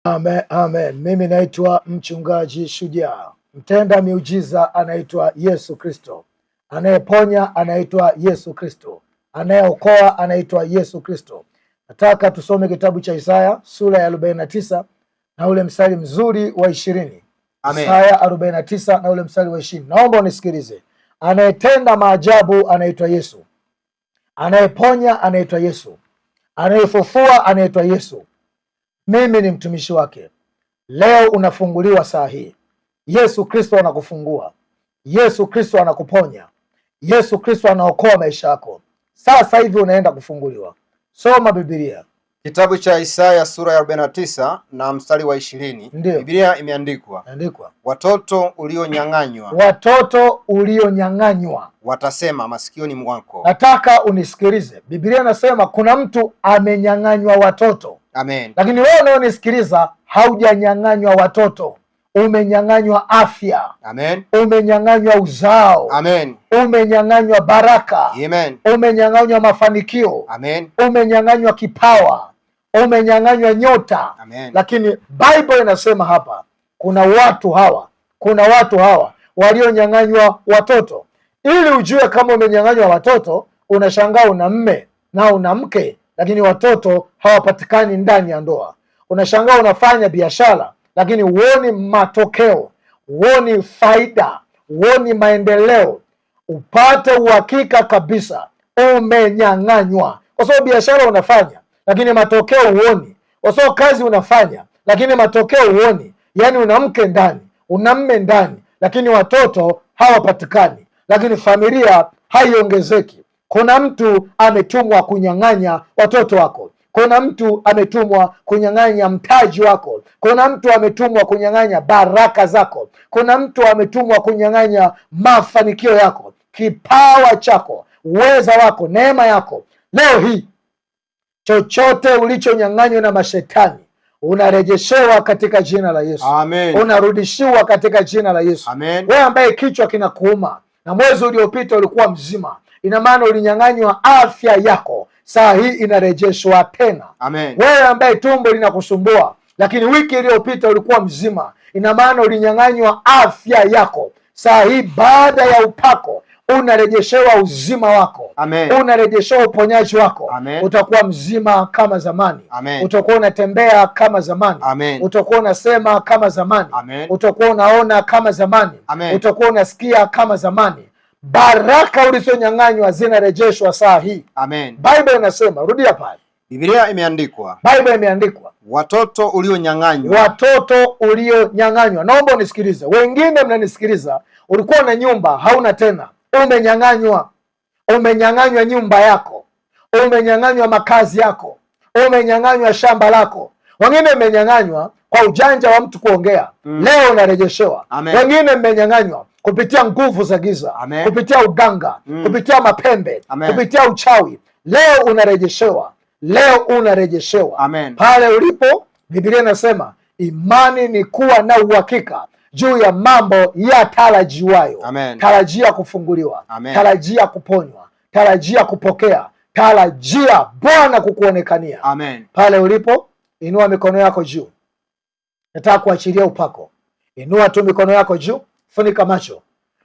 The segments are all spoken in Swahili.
Amen, amen. Mimi naitwa mchungaji Shujaa. Mtenda miujiza anaitwa Yesu Kristo, anayeponya anaitwa Yesu Kristo, anayeokoa anaitwa Yesu Kristo. Nataka tusome kitabu cha Isaya sura ya 49 na ule mstari mzuri wa 20. Amen. Isaya 49 na ule mstari wa 20. Naomba unisikilize. Anayetenda maajabu anaitwa Yesu, anayeponya anaitwa Yesu, anayefufua anaitwa Yesu. Mimi ni mtumishi wake. Leo unafunguliwa saa hii. Yesu Kristo anakufungua. Yesu Kristo anakuponya. Yesu Kristo anaokoa maisha yako. Sasa hivi unaenda kufunguliwa. Soma Biblia. Kitabu cha Isaya sura ya 49 na mstari wa 20. Biblia imeandikwa. Watoto ulionyang'anywa. Watoto ulionyang'anywa watasema masikioni mwako. Nataka unisikilize. Biblia inasema kuna mtu amenyang'anywa watoto. Amen. Lakini wewe unaonisikiliza haujanyang'anywa watoto. Umenyang'anywa afya. Amen. Umenyang'anywa uzao. Amen. Umenyang'anywa baraka. Amen. Umenyang'anywa mafanikio. Amen. Umenyang'anywa kipawa. Umenyang'anywa nyota. Amen. Lakini Bible inasema hapa kuna watu hawa walionyang'anywa watoto. Ili ujue kama umenyang'anywa watoto, unashangaa una mme na una mke lakini watoto hawapatikani ndani ya ndoa. Unashangaa unafanya biashara lakini huoni matokeo, huoni faida, huoni maendeleo. Upate uhakika kabisa umenyang'anywa, kwa sababu biashara unafanya lakini matokeo huoni, kwa sababu kazi unafanya lakini matokeo huoni. Yaani una mke ndani, una mme ndani, lakini watoto hawapatikani, lakini familia haiongezeki. Kuna mtu ametumwa kunyang'anya watoto wako. Kuna mtu ametumwa kunyang'anya mtaji wako. Kuna mtu ametumwa kunyang'anya baraka zako. Kuna mtu ametumwa kunyang'anya mafanikio yako, kipawa chako, uweza wako, neema yako. Leo hii chochote ulichonyang'anywa na mashetani unarejeshewa katika jina la Yesu. Amen. Unarudishiwa katika jina la Yesu. Amen. Wewe ambaye kichwa kinakuuma na mwezi uliopita ulikuwa mzima, ina maana ulinyang'anywa afya yako, saa hii inarejeshwa tena. Amen. Wewe ambaye tumbo linakusumbua lakini wiki iliyopita ulikuwa mzima, ina maana ulinyang'anywa afya yako, saa hii baada ya upako unarejeshewa uzima wako. Amen. Unarejeshewa uponyaji wako. Amen. Utakuwa mzima kama zamani. Amen. Utakuwa unatembea kama zamani. Amen. Utakuwa unasema kama zamani. Amen. Utakuwa unaona kama zamani. Amen. Utakuwa unasikia kama zamani. Baraka ulizonyang'anywa zinarejeshwa saa hii. Amen. Bible inasema, rudia pale. Biblia imeandikwa. Bible imeandikwa. Watoto ulionyang'anywa. Watoto ulionyang'anywa. Naomba unisikilize. Wengine mnanisikiliza, ulikuwa na nyumba hauna tena. Umenyang'anywa. Umenyang'anywa nyumba yako. Umenyang'anywa makazi yako. Umenyang'anywa shamba lako. Wengine mmenyang'anywa kwa ujanja wa mtu kuongea. Leo unarejeshewa. Wengine mmenyang'anywa kupitia nguvu za giza. Amen. Kupitia uganga. Kupitia mapembe. Amen. Kupitia uchawi. Leo unarejeshewa. Leo unarejeshewa. Amen. Pale ulipo, Biblia inasema imani ni kuwa na uhakika juu ya mambo yatarajiwayo. Amen. Tarajia kufunguliwa. Amen. Tarajia kuponywa. Tarajia kupokea. Tarajia Bwana kukuonekania. Amen. Pale ulipo, inua mikono yako juu. Nataka kuachilia upako. Inua tu mikono yako juu, funika macho.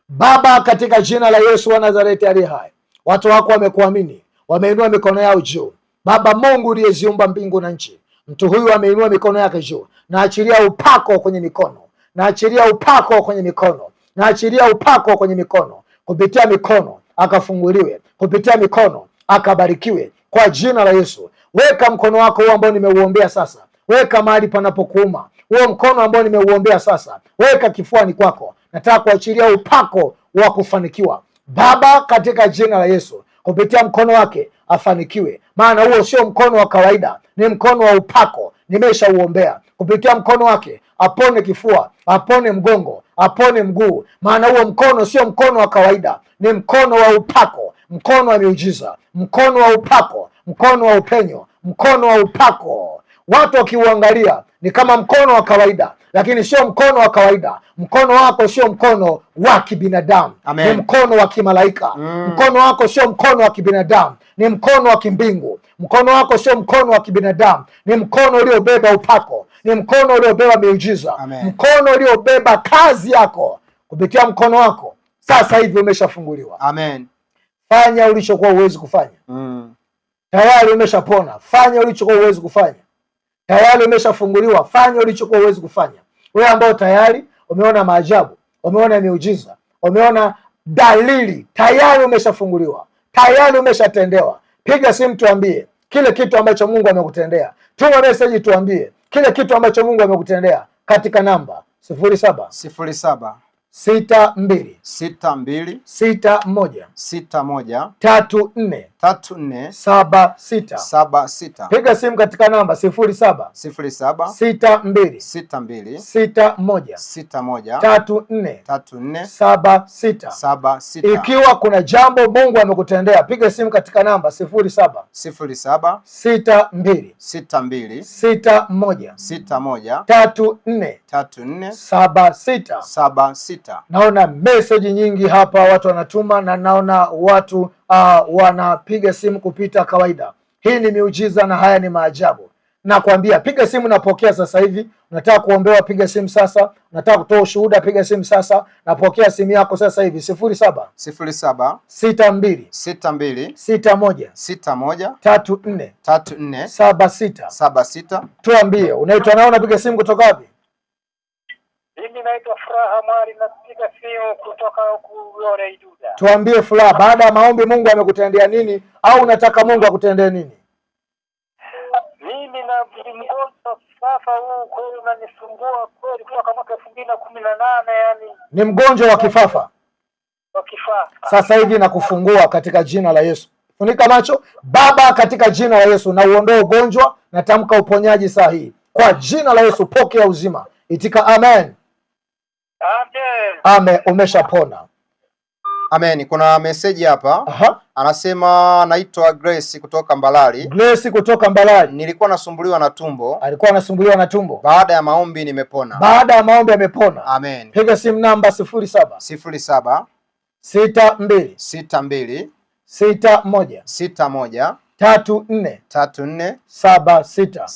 Baba, katika jina la Yesu wa Nazareti aliye hai, watu wako wamekuamini, wameinua mikono yao juu. Baba Mungu uliyeziumba mbingu na nchi, mtu huyu ameinua mikono yake juu. Naachilia upako kwenye mikono. Naachilia upako kwenye mikono. Naachilia upako kwenye mikono. Kupitia mikono akafunguliwe. Kupitia mikono akabarikiwe kwa jina la Yesu. Weka mkono wako huo ambao nimeuombea sasa. Weka mahali panapokuuma. Huo mkono ambao nimeuombea sasa, weka kifuani kwako. Nataka kuachilia upako wa kufanikiwa. Baba, katika jina la Yesu, kupitia mkono wake afanikiwe. Maana huo sio mkono wa kawaida, ni mkono wa upako. Nimeshauombea. Kupitia mkono wake apone kifua, apone mgongo, apone mguu. Maana huo mkono sio mkono wa kawaida, ni mkono wa upako, mkono wa miujiza, mkono wa upako, mkono wa upenyo, mkono wa upako. Watu wakiuangalia ni kama mkono wa kawaida, lakini sio mkono wa kawaida. Mkono wako sio mkono wa kibinadamu, ni mkono wa kimalaika. Mkono wako sio mkono wa kibinadamu, ni mkono wa kimbingu. Mkono wako sio mkono wa kibinadamu, ni mkono uliobeba upako, ni mkono uliobeba miujiza. Mkono uliobeba kazi yako. Kupitia mkono wako sasa hivi umeshafunguliwa. Amen. Fanya ulichokuwa huwezi kufanya. Tayari umeshapona. Fanya ulichokuwa huwezi kufanya. Tayari umeshafunguliwa. Fanya ulichokuwa huwezi kufanya. Wewe ambao tayari umeona maajabu, umeona miujiza, umeona dalili, tayari umeshafunguliwa, tayari umeshatendewa. Piga simu tuambie kile kitu ambacho Mungu amekutendea. Tuma message tuambie kile kitu ambacho Mungu amekutendea katika namba 07 62 62 61 61 34 76. Piga simu katika namba 07 62 61 34 76. Ikiwa kuna jambo Mungu amekutendea, piga simu katika namba 07 62 61 34 76. Naona message nyingi hapa watu wanatuma, na naona watu wanapiga simu kupita kawaida. Hii ni miujiza na haya ni maajabu. Nakwambia piga simu, napokea sasa hivi. Unataka kuombewa, piga simu sasa. Unataka kutoa ushuhuda, piga simu sasa. Napokea simu yako sasa hivi 07 62 61 34 76. Tuambie unaitwa nao, unapiga simu kutoka wapi? Mimi naitwa Furaha Mwari, napiga simu kutoka Uyole Iduda. Tuambie Furaha, baada ya maombi Mungu amekutendea nini, au unataka Mungu akutendee nini? Mimi na mgonjwa sasa, huu kweli unanisumbua kweli kutoka mwaka 2018, yani ni mgonjwa wa kifafa. Sasa hivi nakufungua katika jina la Yesu. Funika macho. Baba, katika jina la Yesu na uondoe ugonjwa, natamka uponyaji saa hii kwa jina la Yesu. Pokea uzima. Itika amen. Amen. Amen. Umeshapona. Amen. Kuna message hapa. Anasema naitwa Grace kutoka Mbalali. Grace kutoka Mbalali. Nilikuwa nasumbuliwa na tumbo. Alikuwa anasumbuliwa na tumbo. Baada ya maombi nimepona. Baada ya maombi amepona. Amen. Piga simu namba 07 62 62 61 34 76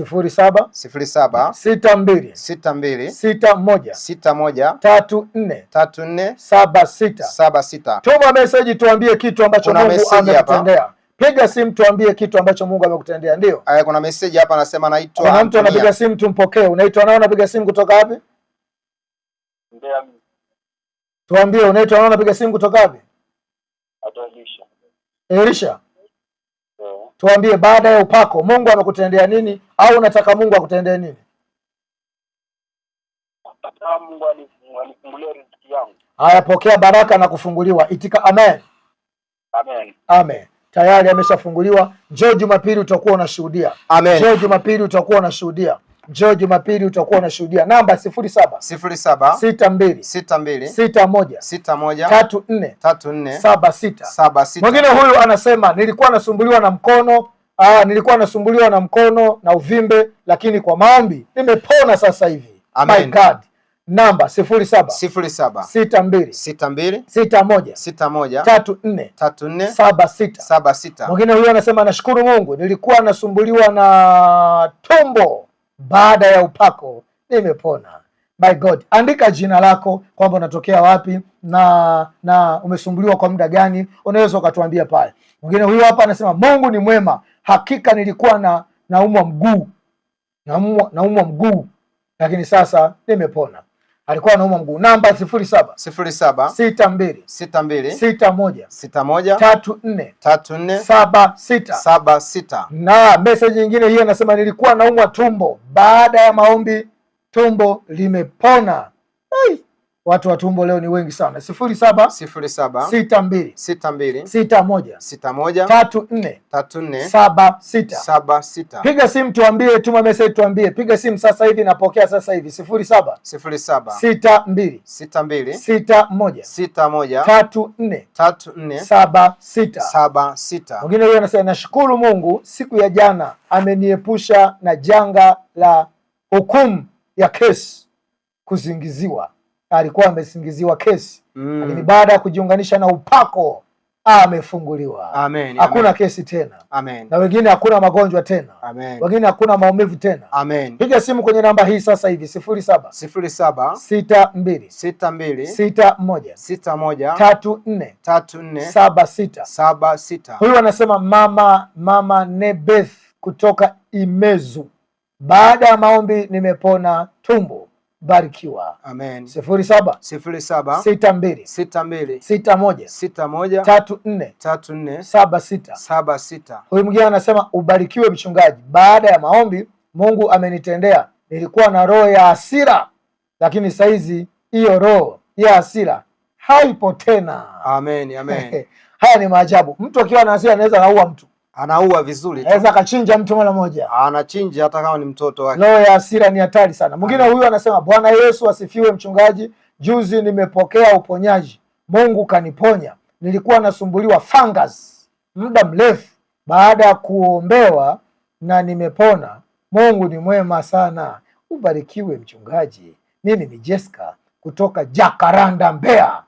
07 62 61 34 76. Tuma message tuambie kitu ambacho Mungu amekutendea. Piga simu tuambie kitu ambacho Mungu amekutendea. Ndio. Kuna message hapa anasema naitwa. Kuna mtu anapiga simu, tumpokee. Unaitwa nani, unapiga simu kutoka wapi? Ndio. Tuambie unaitwa nani, unapiga simu kutoka wapi? Elisha. Tuambie baada ya upako Mungu amekutendea nini, au unataka Mungu akutendee nini? Mungu alifungulia riziki yangu. Haya, pokea baraka na kufunguliwa. Itika amen. Amen. Amen. Tayari ameshafunguliwa. Njoo Jumapili utakuwa unashuhudia. Amen. Njoo Jumapili utakuwa unashuhudia. Njoo Jumapili utakuwa unashuhudia. Namba 07 62 61 34 Mwingine huyu anasema nilikuwa nasumbuliwa na mkono, nilikuwa nasumbuliwa na mkono na uvimbe, lakini kwa maombi nimepona sasa hivi. Amen. My God. Namba 07 62 61 34 76. Mwingine huyu anasema nashukuru Mungu, nilikuwa nasumbuliwa na tumbo, baada ya upako nimepona. My God. Andika jina lako, kwamba unatokea wapi na umesumbuliwa kwa muda gani, unaweza ukatuambia pale. Mwingine huyu hapa anasema Mungu ni mwema, hakika nilikuwa naumwa mguu lakini sasa nimepona. Alikuwa anaumwa mguu. Namba 07 62 61 34 76. Na message nyingine hii anasema nilikuwa naumwa tumbo, baada ya maombi tumbo limepona. Watu wa tumbo leo ni wengi sana. 07 62 61 34 76. Piga simu tuambie, tuma message tuambie. Piga simu sasa hivi, napokea sasa hivi 07 62 61 34 76. Mwingine huyo anasema nashukuru Mungu, siku ya jana ameniepusha na janga la hukumu ya kesi, kuzingiziwa. Alikuwa amesingiziwa kesi, lakini baada ya kujiunganisha na upako amefunguliwa. Amen. Hakuna kesi tena. Amen. Na wengine hakuna magonjwa tena. Amen. Wengine hakuna maumivu tena. Amen. Piga simu kwenye namba hii sasa hivi 07 62 61 34 76. Huyu anasema mama Nebeth kutoka Imezu, baada ya maombi nimepona tumbo. Barikiwa. Amen. 07 62 61 34 76. Huyu mwingine anasema ubarikiwe mchungaji, baada ya maombi Mungu amenitendea. Nilikuwa na roho ya hasira, lakini saizi hiyo roho ya hasira haipo tena. Amen. Amen. Haya ni maajabu. Mtu akiwa na hasira anaweza kaua mtu, anaua vizuri, anaweza akachinja mtu mara moja, anachinja hata kama ni mtoto wake. Roho ya hasira ni hatari sana. Mwingine huyu anasema Bwana Yesu asifiwe mchungaji, juzi nimepokea uponyaji, Mungu kaniponya. Nilikuwa nasumbuliwa fungus muda mrefu, baada ya kuombewa na nimepona. Mungu ni mwema sana. Ubarikiwe mchungaji. Mimi ni Jessica kutoka Jacaranda, Mbeya,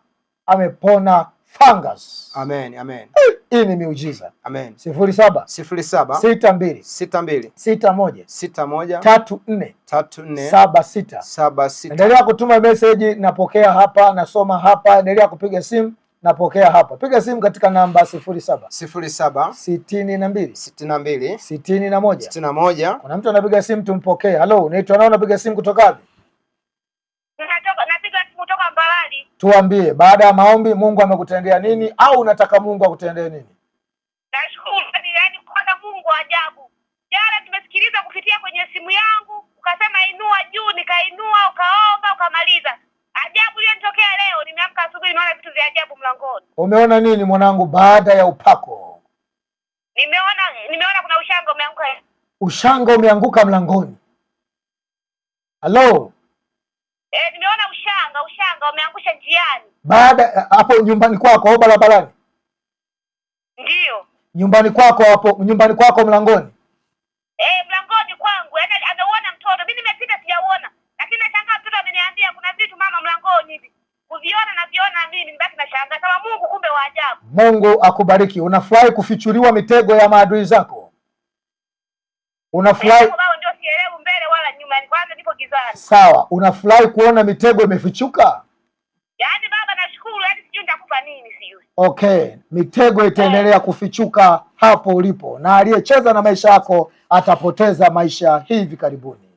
amepona fungus. Amen. Amen. Hii ni miujiza. Amen. 07 62 61 34 76. Endelea kutuma message, napokea hapa, nasoma hapa. Endelea kupiga simu, napokea hapa. Piga simu katika namba 07 62 61. Kuna mtu anapiga simu, tumpokee. Halo, unaitwa nani? Unapiga simu kutoka wapi? Napiga simu kutoka Mbarali. Tuambie, baada ya maombi Mungu amekutendea nini, au unataka Mungu akutendee nini? Nashukuru yani kwa Mungu ajabu. Jana tumesikiliza kupitia kwenye simu yangu, ukasema inua juu, nikainua, ukaomba, ukamaliza. Ajabu iliyotokea leo, nimeamka asubuhi naona vitu vya ajabu mlangoni. Umeona nini mwanangu baada ya upako? Nimeona kuna ushanga umeanguka. Ushanga umeanguka mlangoni. Halo? Nimeona ushanga umeangusha njiani. Baada hapo nyumbani kwako au barabarani? Ndio. Nyumbani kwako hapo, nyumbani kwako mlangoni? Mlangoni kwangu. Yaani ameuona mtoto. Mimi nimepita sijauona. Lakini nashangaa mtoto ameniambia kuna vitu mama mlangoni hivi. Kuviona na viona mimi nibaki na shangaa. Kama Mungu kumbe wa ajabu. Mungu akubariki. Unafurahi kufichuliwa mitego ya maadui zako? Unafurahi? Ndio sielewi mbele wala nyuma. Kwanza nipo gizani. Sawa, unafurahi kuona mitego imefichuka? Yaani baba nashukuru, yaani sijui nitakupa nini sijui. Okay, mitego itaendelea kufichuka hapo ulipo, na aliyecheza na maisha yako atapoteza maisha hivi karibuni.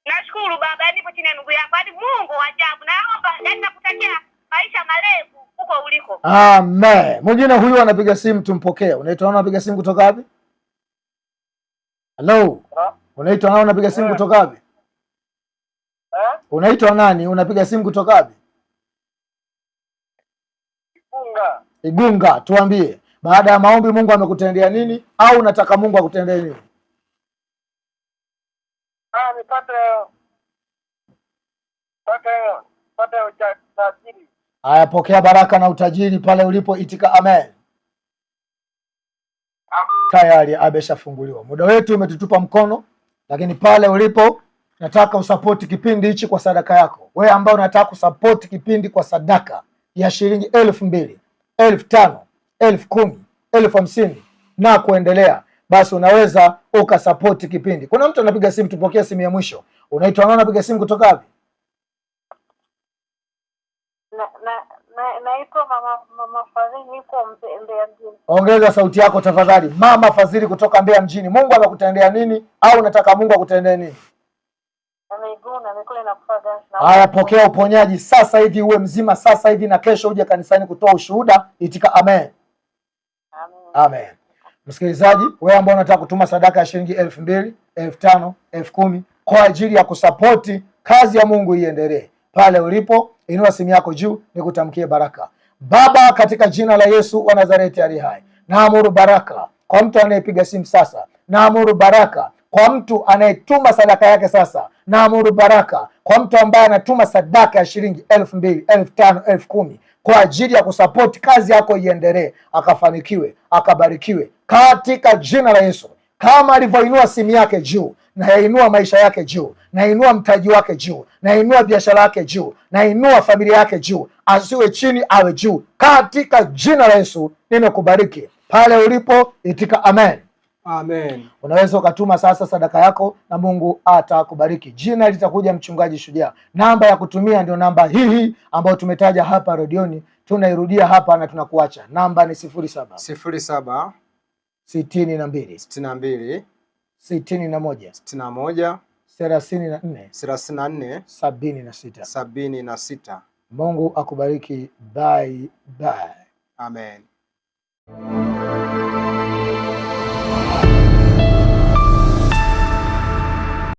Nashukuru baba, nipo chini ya miguu yako. Yaani Mungu ajabu. Naomba yaani nakutakia maisha marefu huko uliko. Amen. Mwingine huyu anapiga simu, tumpokee. Unaitwa nani? Unapiga simu kutoka wapi? Hello. Unaitwa nani? Unapiga simu kutoka wapi? Unaitwa nani? Unapiga simu kutoka wapi? Igunga. Tuambie, baada ya maombi Mungu amekutendea nini, au unataka Mungu akutendee nini? Nipate utajiri. Haya, pokea baraka na utajiri pale ulipo, itika amen. Tayari ameshafunguliwa. Muda wetu umetutupa mkono, lakini pale ulipo nataka usapoti kipindi hichi kwa sadaka yako. Wewe ambao unataka kusapoti kipindi kwa sadaka ya shilingi 2,000, 5,000, 10,000, 50,000 na kuendelea, basi unaweza ukasapoti kipindi. Kuna mtu anapiga simu, tupokea simu ya mwisho. Unaitwa nani? Unapiga simu kutoka wapi? Naitwa mama Fadhili, niko Mbeya mjini. Ongeza sauti yako tafadhali. Mama Fadhili kutoka Mbeya mjini. Mungu amekutendea nini, au unataka Mungu akutendee nini? Haya, pokea uponyaji sasa hivi, uwe mzima sasa hivi, na kesho uje kanisani kutoa ushuhuda. Itika amen. Amen. Msikilizaji, wewe ambao unataka kutuma sadaka ya shilingi 2,000, 5,000, 10,000 kwa ajili ya kusapoti kazi ya Mungu iendelee, pale ulipo inua simu yako juu, nikutamkie baraka. Baba, katika jina la Yesu wa Nazareti ali hai, naamuru baraka kwa mtu anayepiga simu sasa, naamuru baraka kwa mtu anayetuma sadaka yake sasa, naamuru baraka kwa mtu ambaye anatuma sadaka ya shilingi 2,000, 5,000, 10,000 kwa ajili ya kusapoti kazi yako iendelee, akafanikiwe, akabarikiwe katika jina la Yesu. kama alivyoinua simu yake juu, na yainua maisha yake juu, na inua mtaji wake juu, na inua biashara yake juu, na inua familia yake juu. Asiwe chini, awe juu, katika jina la Yesu. Nimekubariki pale ulipo, itika amen. Amen. Unaweza ukatuma sasa sadaka yako na Mungu atakubariki. Jina litakuja Mchungaji Shujaa. Namba ya kutumia ndio namba hii ambayo tumetaja hapa redioni, tunairudia hapa na tunakuacha. Namba ni 07 62 61 34 76. Mungu akubariki. Bye bye. Amen.